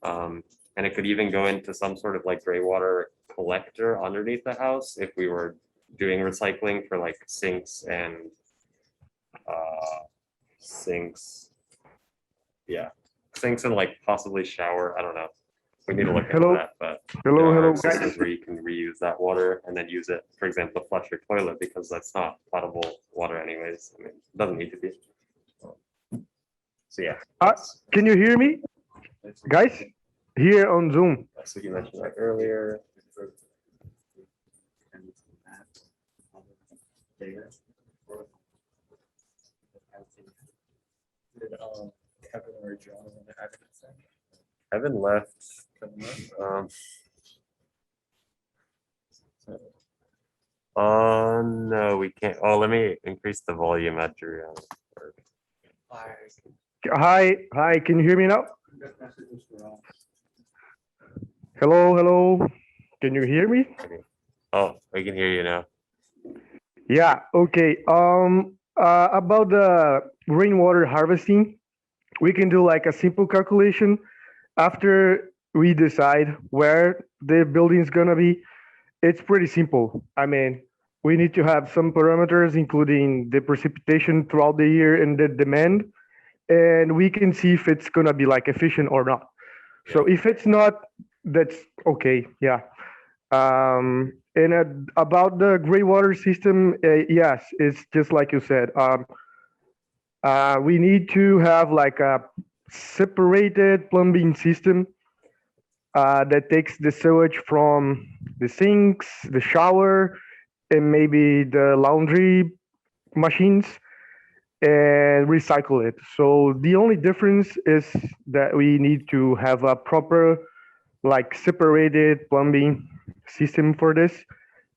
And it could even go into some sort of like gray water collector underneath the house if we were doing recycling for like sinks and like possibly shower. I don't know. We need to look into that, but there are systems where you can reuse that water and then use it, for example, to flush your toilet, because that's not potable water anyways. I mean, it doesn't need to be. So yeah. Can you hear me, guys? Here on Zoom. So you mentioned that earlier. Kevin or John want to add anything? Kevin left. No, we can't. Oh, let me increase the volume at your Hi, can you hear me now? Hello. Can you hear me? Oh, we can hear you now. Yeah, okay. About the rainwater harvesting, we can do like a simple calculation after we decide where the building is gonna be. It's pretty simple. I mean, we need to have some parameters, including the precipitation throughout the year and the demand, and we can see if it's gonna be like efficient or not. So if it's not, that's okay. Yeah. And about the gray water system, yes, it's just like you said. We need to have like a separated plumbing system that takes the sewage from the sinks, the shower, and maybe the laundry machines and recycle it. So the only difference is that we need to have a proper, like separated plumbing system for this.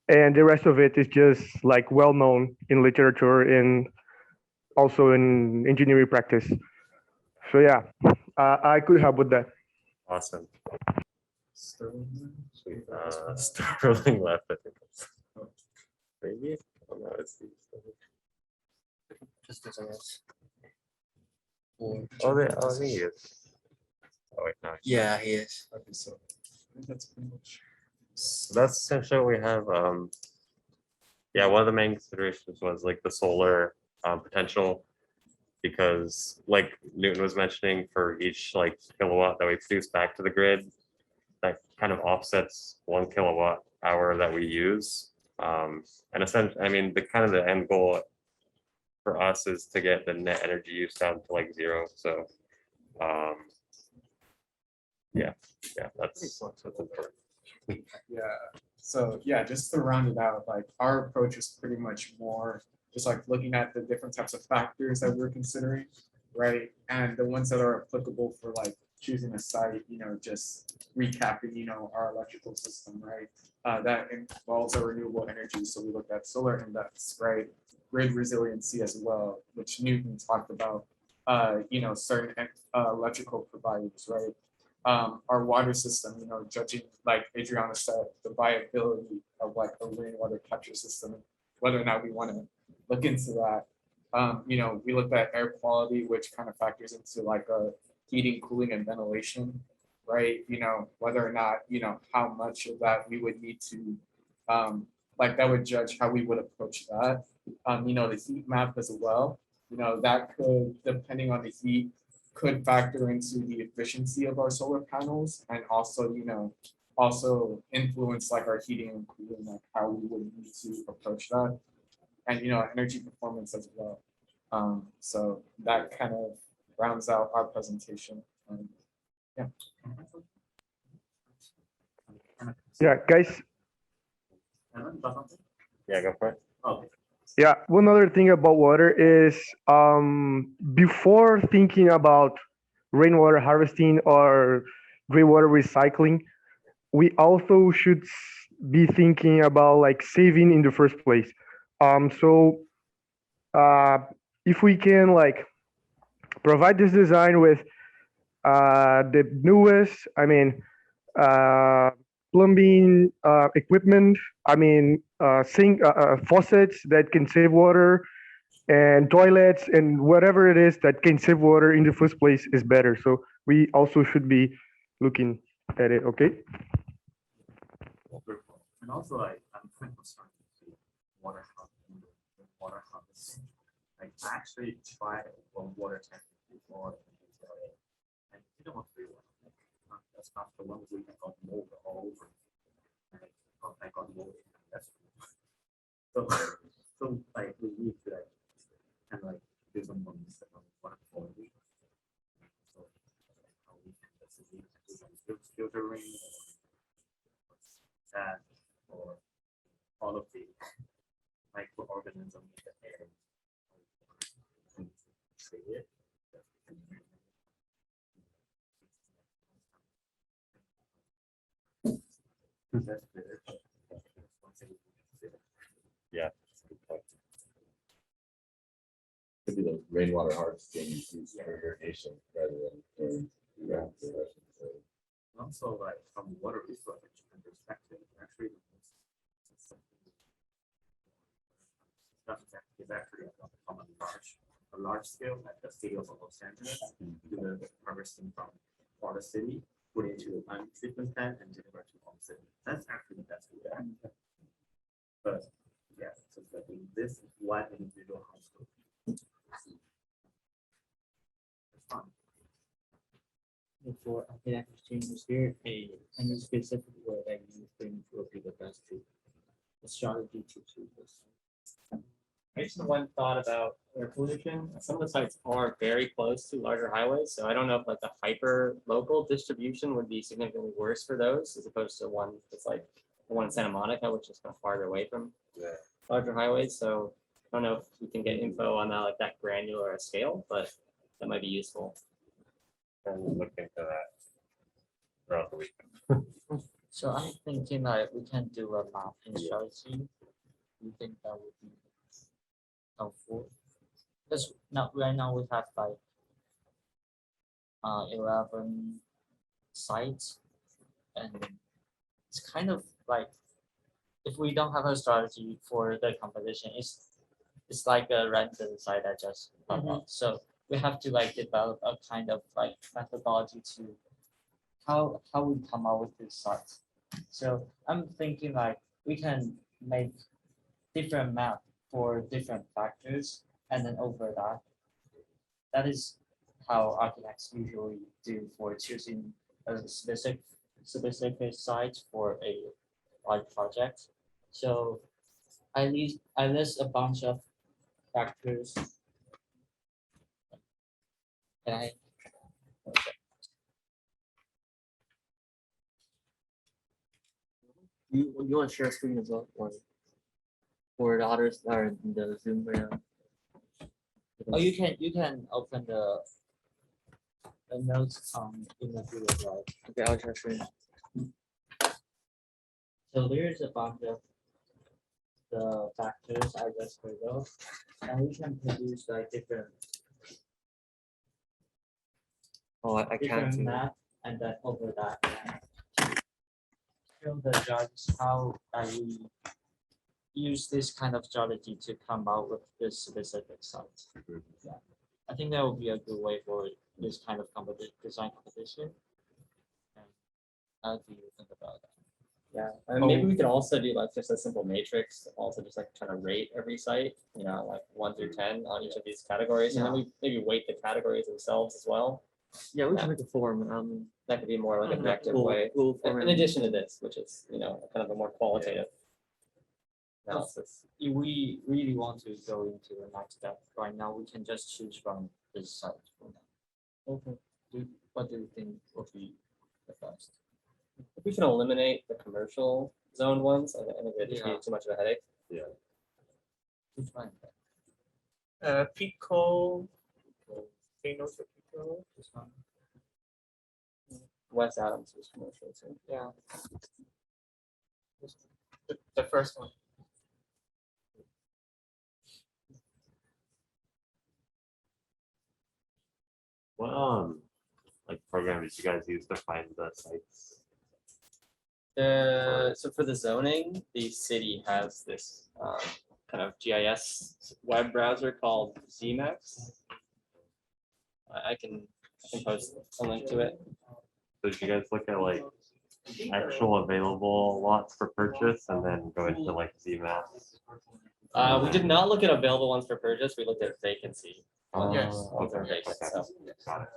And the rest of it is just like well known in literature and also in engineering practice. So yeah, I could help with that. Awesome. Sweet. Sterling left, I think. Maybe? Oh, no, it's the Just as I was. Oh, I think he is. Oh, wait, no. Yeah, he is. Okay, so I think that's pretty much. So that's essentially what we have. Yeah, one of the main considerations was like the solar potential, because like Newton was mentioning, for each like kilowatt that we produce back to the grid, that kind of offsets 1 kilowatt hour that we use. And essentially, I mean, the end goal for us is to get the net energy use down to like 0. So, yeah, that's important. Yeah, so yeah, just to round it out, like our approach is pretty much more just like looking at the different types of factors that we're considering, right? And the ones that are applicable for like choosing a site, just recapping, our electrical system, right? That involves our renewable energy. So we looked at solar index, right? Grid resiliency as well, which Newton talked about, certain electrical providers, right? Our water system, judging, like Adriana said, the viability of like a rainwater capture system, whether or not we want to look into that. We looked at air quality, which kind of factors into like a heating, cooling, and ventilation, right? Whether or not, how much of that we would need to, like that would judge how we would approach that. The heat map as well, that could, depending on the heat, could factor into the efficiency of our solar panels, and also, also influence like our heating and cooling, like how we would need to approach that, and energy performance as well. So that kind of rounds out our presentation. Yeah. Yeah, guys. Yeah, go for it. Okay. Yeah, one other thing about water is before thinking about rainwater harvesting or greywater recycling, we also should be thinking about like saving in the first place. So if we can like provide this design with the newest, plumbing equipment, sink faucets that can save water, and toilets and whatever it is that can save water in the first place is better. So we also should be looking at it. Okay. And also, like, I'm kind of concerned with water harvesting. Like, I actually tried one water tank before, and it didn't work very well. That's not the one we got mold all over. And I got mold. That's so like we need to like kind of like do some more stuff on water quality. So how we can do some filtering or that, or all of the microorganisms in the air. See it. Yeah. Could be the rainwater harvesting used for irrigation rather than Also, like from water resource perspective, actually, stuff is actually from a large scale, like the city of Los Angeles, do the harvesting from water city, put into the plant treatment plant, and deliver to home city. That's actually the best way. But yeah, so this is one individual household. That's fun. For architect exchanges here, any specific way that you think will be the best to the strategy to achieve this? I just had one thought about air pollution. Some of the sites are very close to larger highways, so I don't know if like the hyper local distribution would be significantly worse for those as opposed to one that's like the one in Santa Monica, which is kind of farther away from larger highways. So I don't know if we can get info on that like that granular a scale, but that might be useful. And look into that throughout the week. So I'm thinking like we can do a mapping strategy. You think that would be helpful? Because now right now we have like 11 sites, and it's kind of like if we don't have a strategy for the competition, it's like a random site that just pop up. So we have to like develop a kind of like methodology to how we come out with these sites. So I'm thinking like we can make different map for different factors, and then over that is how architects usually do for choosing a specific site for a large project. So I list a bunch of factors. Can I? You want to share screen as well, or the others are in the Zoom right now? Oh, you can open the notes in the Google Drive. Okay, I'll share screen. So there's a bunch of the factors I just heard of, and we can produce like different. Oh, I can't map, and then over that. Show the judge how we use this kind of strategy to come out with this specific site. Yeah. I think that would be a good way for this kind of design competition. And how do you think about that? Yeah, and maybe we could also do like just a simple matrix, also just like trying to rate every site, like 1 through 10 on each of these categories, and then we maybe weight the categories themselves as well. Yeah, we can make a form. That could be more like an objective way. In addition to this, which is kind of a more qualitative analysis. If we really want to go into the next step, right now we can just choose from this site for now. Okay. What do you think would be the best? If we can eliminate the commercial zone ones, I think it'd just be too much of a headache. Yeah. Which one? Pickle. Say no to Pickle. This one. West Adams is commercial too. Yeah. The first one. What like program did you guys use to find the sites? So for the zoning, the city has this kind of GIS web browser called ZMax. I can post a link to it. So did you guys look at like actual available lots for purchase and then go into like ZMaps? We did not look at available ones for purchase. We looked at vacancy. Yes. Ones that are vacant. Okay. So. Got it.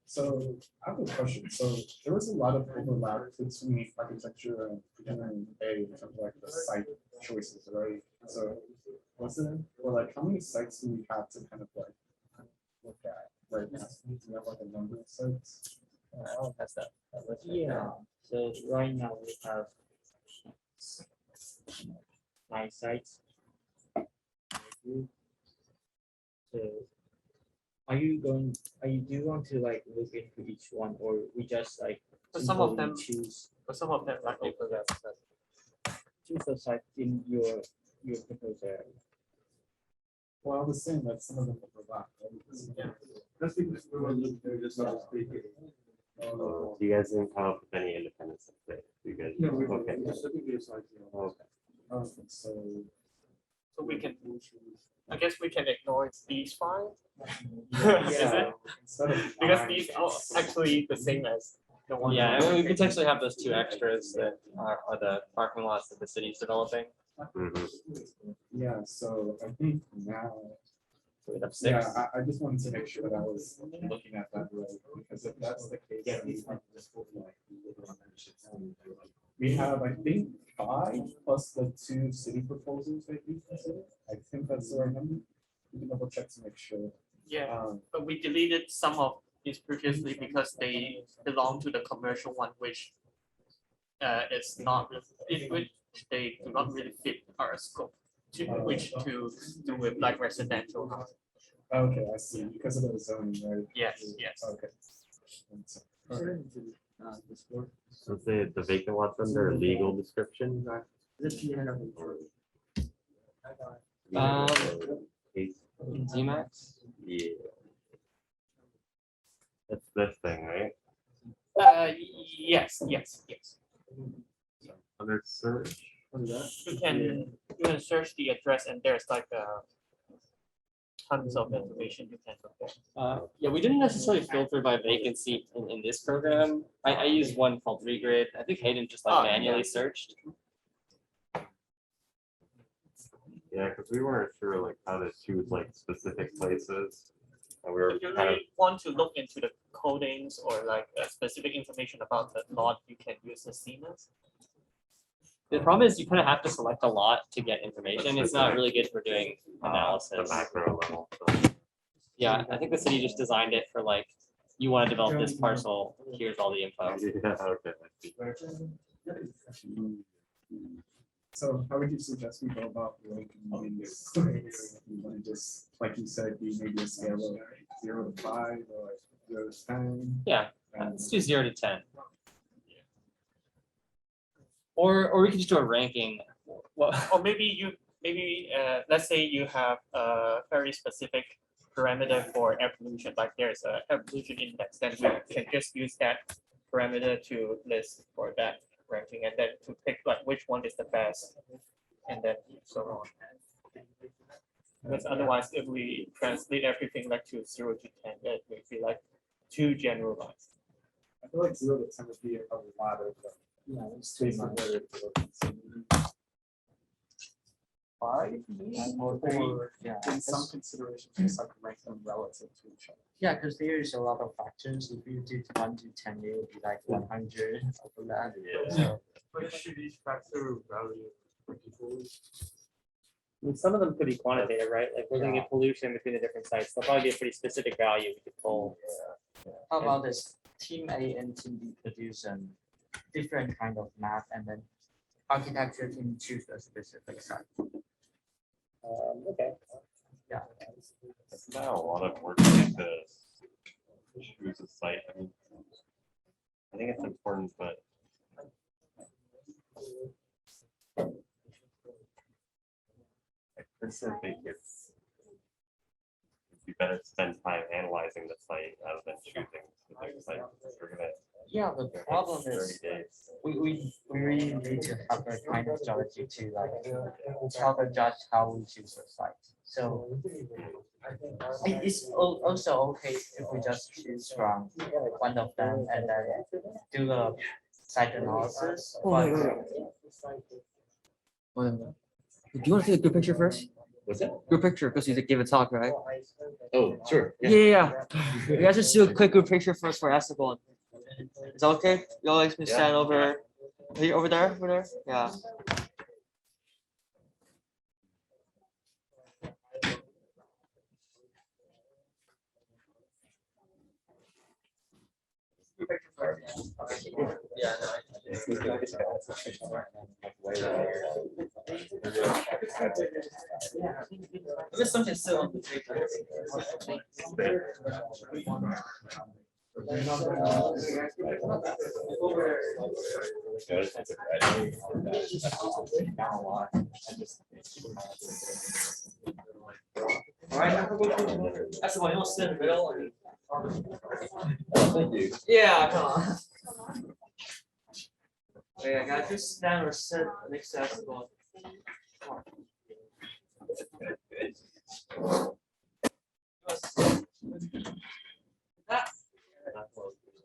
So I have a question. So there was a lot of overlap between architecture and A in terms of like the site choices, right? So what's it, or like how many sites do we have to kind of like look at right now? Do we have like a number of sites? I'll pass that list right Yeah. there. So right now we have 9 sites. So do you want to like look into each one, or we just like But some of simply them- choose like overlap. a site in your proposed area? Well, I was saying that some of them overlap. Yeah. That's because we were looking at just speaking. So you guys didn't come up with any independence today? You guys? No, we Okay. just looking at your site. Okay. So we can, I guess we can ignore these 5. Yeah. Is it? Instead of Because nine, these are actually the same as the one. Yeah, and we potentially have those 2 extras that are the parking lots that the city's developing. Mhm. Yeah, so I think now, So we have 6. yeah, I just wanted to make sure that I was looking at that right, because if that's the case. We have, I think, 5 plus the 2 city proposals that you considered. I think that's the right number. We can double check to make sure. Yeah, but we deleted some of these previously because they belong to the commercial one, which is not, which they do not really fit our scope, which to do with like residential housing. Okay, I see. Because of the zoning, right? Yes, yes. Okay. Alright. So the vacant lots under legal description. Z-Max? Yeah. It's this thing, right? Yes. Under search. You can search the address and there's like tons of information you can look at. Yeah, we didn't necessarily filter by vacancy in this program. I used one called Regrid. I think Hayden just like manually searched. Yeah, because we weren't sure like how to choose like specific places. And we were If you kind of, really want to look into the codings or like specific information about the lot, you can use the CMAS. The problem is you kind of have to select a lot to get information. It's not really good for doing the analysis. macro level. Yeah, I think the city just designed it for like, you want to develop this parcel, here's all the info. Yeah, okay. I see. So how would you suggest we go about ranking these? You want to just, like you said, be maybe a scale of 0 to 5 or 0 to 10? Yeah, let's do 0 to 10. Or we could just do a ranking. Well, Or maybe let's say you have a very specific parameter for evolution, like there's a evolution index, then we can just use that parameter to list for that ranking and then to pick like which one is the best and then so on. Because otherwise, if we translate everything like to 0 to 10, that would be like too generalized. I feel like 0 to 10 would be a lot of space of where it's located. 5 maybe? Or in some considerations, just like rank them relative to each other. Yeah, because there is a lot of factors. If you do 1 to 10, it would be like 100 over that. So But should each factor value for people? I mean, some of them could be quantitative, right? Like we're looking at pollution between the different sites. There'll probably be a pretty specific value we could pull. how about this? Team A and Team B produce different kind of map, and then architecture team choose a specific site. Okay. Yeah. It's not a lot of work to choose a site. I mean, I think it's important, but I personally think it'd be better to spend time analyzing the site rather than choosing specific site. We're gonna Yeah, the problem 30 is days. we really need to have a kind of strategy to like tell the judge how we choose a site. So it's also okay if we just choose from one of them and then do a site analysis. But Do you want to take a good picture first? What's that? Group picture, because you gave a talk, right? Oh, sure. Yeah. You guys just do a quick group picture first for Esteban. Is that okay? You all like me stand over, over there? Yeah. there's something still on the paper. All right. That's the one. You'll sit in the middle. Thank you. Yeah, come on. Wait, I gotta just stand or sit next to Esteban.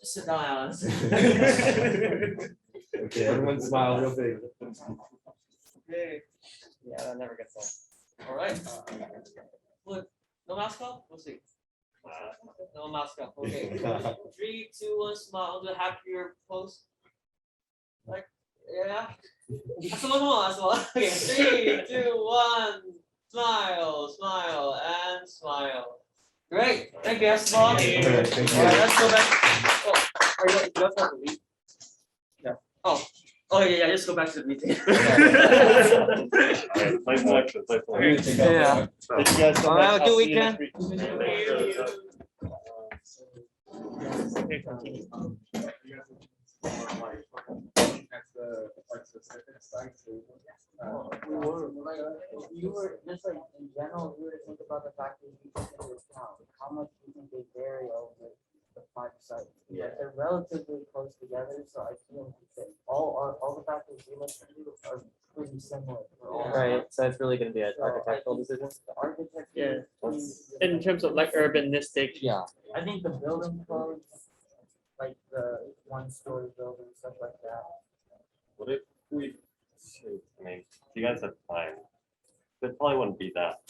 Just sit down, Alice. Okay, everyone smile real big. Okay. Yeah, that never gets old. All right. Look, no mask off? We'll see. No mask off. Okay. 3, 2, 1, smile. Do a happier pose. Like, yeah. Okay, 3, 2, 1. Smile, smile, and smile. Great. Thank you, Esteban. Thank you. Alright, let's go back. Oh, are you have to leave? Yeah. Oh. Oh yeah, just go back to the meeting. Nice selection, nice selection. Yeah. Thank you guys so All much. right, have a I'll good see you next weekend. That's the like specific sites. You were just like in general, you were to think about the fact that you took into account how much you think they vary over the 5 sites. Yeah. They're relatively close together, so I feel that all the factors you listed are pretty similar for all. Right, so it's really gonna be an So, architectural I think decision. The architecture. Yeah. is- In terms of like urbanistic. Yeah. I think the building codes, like the 1-story building, stuff like that. What if we, I mean, if you guys have time, it probably wouldn't be that,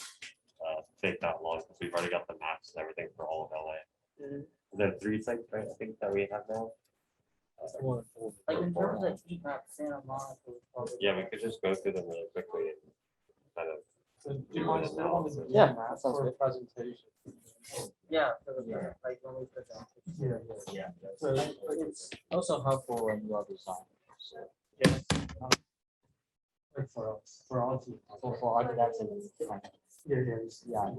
take that long, because we've already got the maps and everything for all of LA. Mhm. Is there 3 sites, right, I think that we have now? Like in terms of heat map, Santa Monica was probably. Yeah, we could just go through them really quickly and kind of. So do you mind if we want to? Yeah, that sounds For a good. presentation? Yeah, for the, like when we present. Yeah. So it's also helpful when you are designing. So for all for architects and designers. Yeah.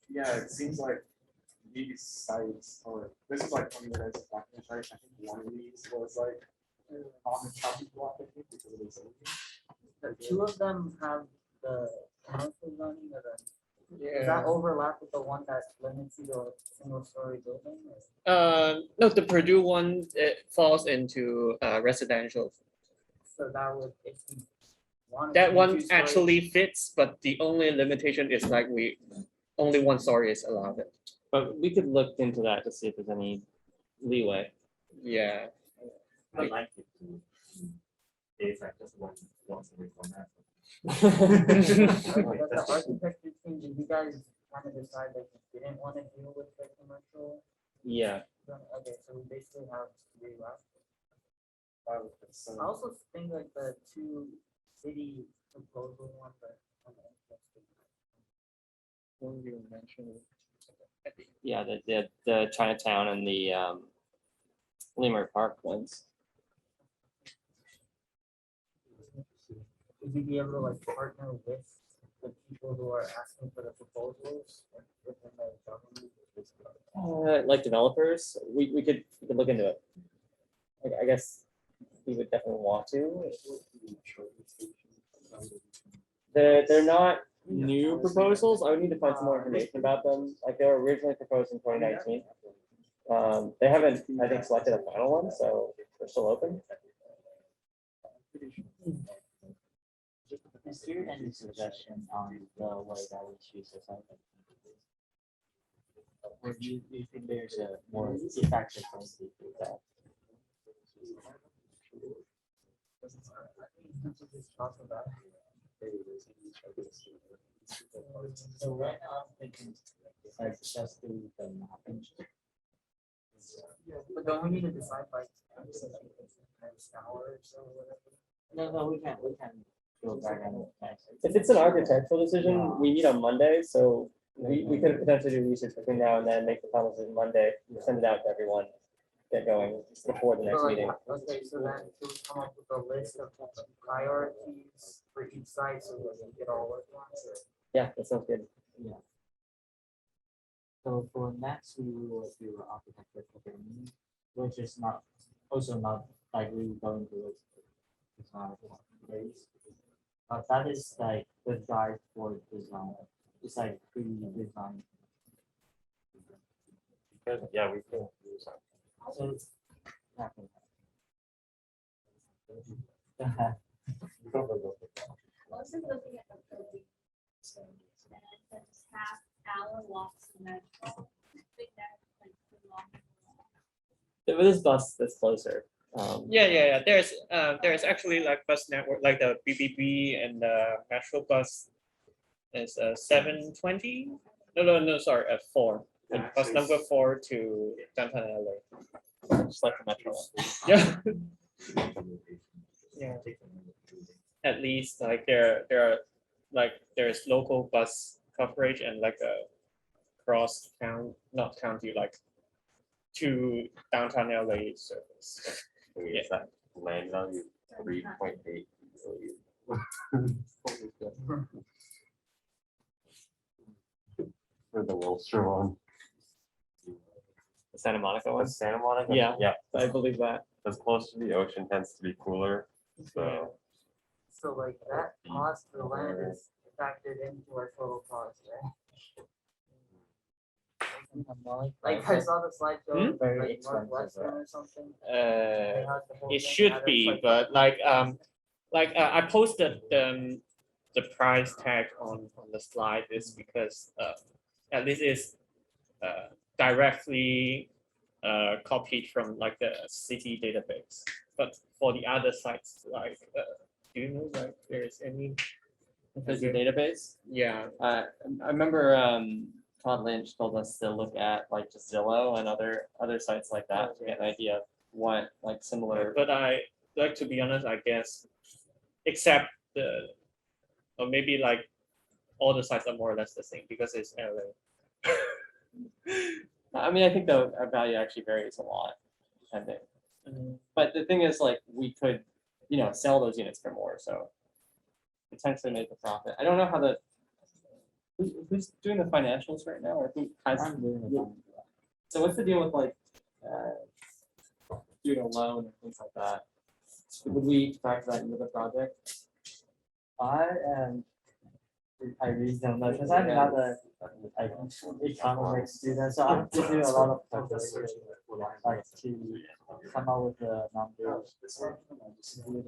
Yeah, it seems like these sites, or this is like from the guys' document, right? I think one of these was like on the chopping block, I think, because it was. The 2 of them have the commercial zoning, or does Yeah. that overlap with the one that limits you to a 1-story building? Or? No, the Purdue one, it falls into residential. So that would, if you wanted. That to do one 2 stories- actually fits, but the only limitation is like only 1 story is allowed. But we could look into that to see if there's any leeway. Yeah. I like it too. It's like just once a week on that. The architecture team, did you guys kind of decide that you didn't want to deal with the commercial? Yeah, Okay, so we basically have 3 left. I I also think like the 2 city proposal ones are kind of interesting. When you mentioned. yeah, the Chinatown and the Lemur Park ones. Would you be able to like partner with the people who are asking for the proposals within the government? Like developers, we could look into it. I guess we would definitely want to. They're not new proposals. I would need to find some more information about them. Like they were originally proposed in 2019. They haven't, I think, selected a final one, so they're still open. is there any suggestion on the way that we choose the site? Or do you think there's a more effective way to do that? So right now I'm thinking like just do the mapping. But don't we need to decide by next hour or so, whatever? No, we can go back and. If it's an architectural decision, we meet on Monday, so we could potentially do research between now and then, make the final decision Monday, send it out to everyone, get going before the next So, like, meeting. okay, so then to come up with a list of priorities for each site, so we can get all at once, or? Yeah, that sounds good. Yeah. So for next, we will do architecture programming, which is not, also not like we going to it. It's not days. But that is like the drive for design. It's like pre-design. Yeah, we can use that. So it's happening. Also looking at the building standards and that's half-hour walks to Metro. I think that's like too long. With this bus that's closer. Yeah. There's actually like bus network, like the BBB and the Metro bus is 720. No, sorry, at 4. And bus number 4 to downtown LA. Just like the Metro one. Yeah. Yeah. At least like there's local bus coverage and like a cross town, not county, like to downtown LA service. Yeah. That land value 3.8 billion. For the Wilshire one. The Santa Monica one. The Santa Monica? Yeah. Yeah. I believe that. As close to the ocean tends to be cooler. So So like that cost for the land is factored into our total cost, right? Like I saw the slide show, like Northwestern or something. They had the whole It thing should added, be, like, but I posted the price tag on the slide is because at least it's directly copied from like the city database. But for the other sites, like do you know like there's any? There's a database. Yeah. I remember Todd Lynch told us to look at like just Zillow and other sites like that to get an idea of what like similar. But I like to be honest, I guess, except or maybe like all the sites are more or less the same because it's LA. I mean, I think the value actually varies a lot, depending. But the thing is, like, we could, sell those units for more, so potentially make a profit. I don't know how who's doing the financials right now, or who has. So what's the deal with like doing a loan and things like that? Would we factor that into the project? I really don't know, because I'm not a economics student, so I have to do a lot of calculations, like to come up with the numbers.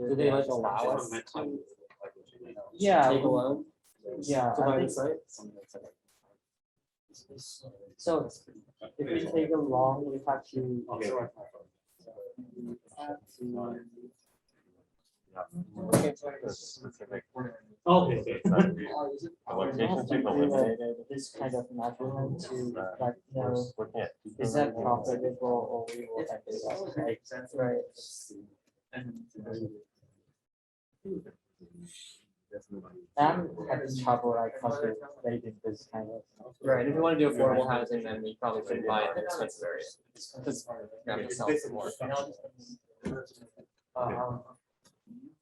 Do they like allow us to Yeah. take a loan? Yeah, To I buy the think site? so. If we take a loan, we have to. Okay. The locations you've eliminated. This kind of measurement to like, Looking at is that profitable or we will have to, right? I'm having trouble like calculating this kind of. Right, if you want to do affordable housing, then we probably shouldn't buy it in expensive areas, because you're gonna sell for more.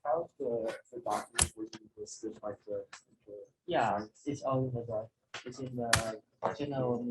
How's the document where you listed like the Yeah, it's all in the, it's in the general.